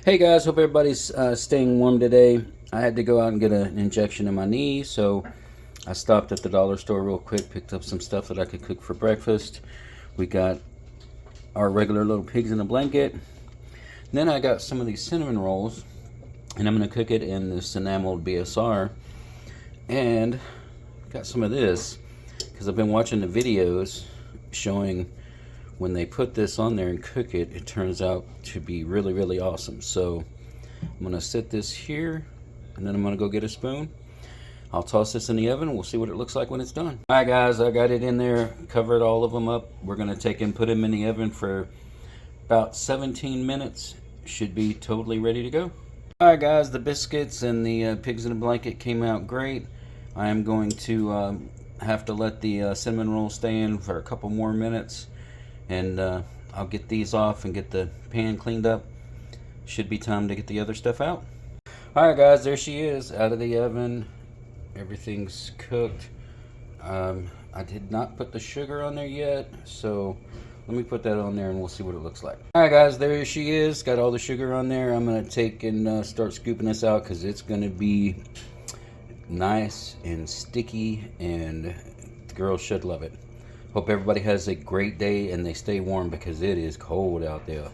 Hey guys, hope everybody's staying warm today. I had to go out and get an injection in my knee, so I stopped at the dollar store real quick, picked up some stuff that I could cook for breakfast. We got our regular little pigs in a blanket. Then I got some of these cinnamon rolls, and I'm going to cook it in this enameled BSR. And got some of this, because I've been watching the videos showing when they put this on there and cook it, it turns out to be really, really awesome. So I'm gonna set this here, and then I'm gonna go get a spoon. I'll toss this in the oven. We'll see what it looks like when it's done. All right, guys, I got it in there, covered all of them up. We're gonna take and put them in the oven for about 17 minutes. Should be totally ready to go. All right, guys, the biscuits and the pigs in a blanket came out great. I am going to have to let the cinnamon roll stay in for a couple more minutes, and I'll get these off and get the pan cleaned up. Should be time to get the other stuff out. Alright guys, there she is, out of the oven. Everything's cooked. I did not put the sugar on there yet, so let me put that on there and we'll see what it looks like. Alright guys, there she is, got all the sugar on there. I'm going to take and start scooping this out because it's going to be nice and sticky, and the girls should love it. Hope everybody has a great day and they stay warm because it is cold out there.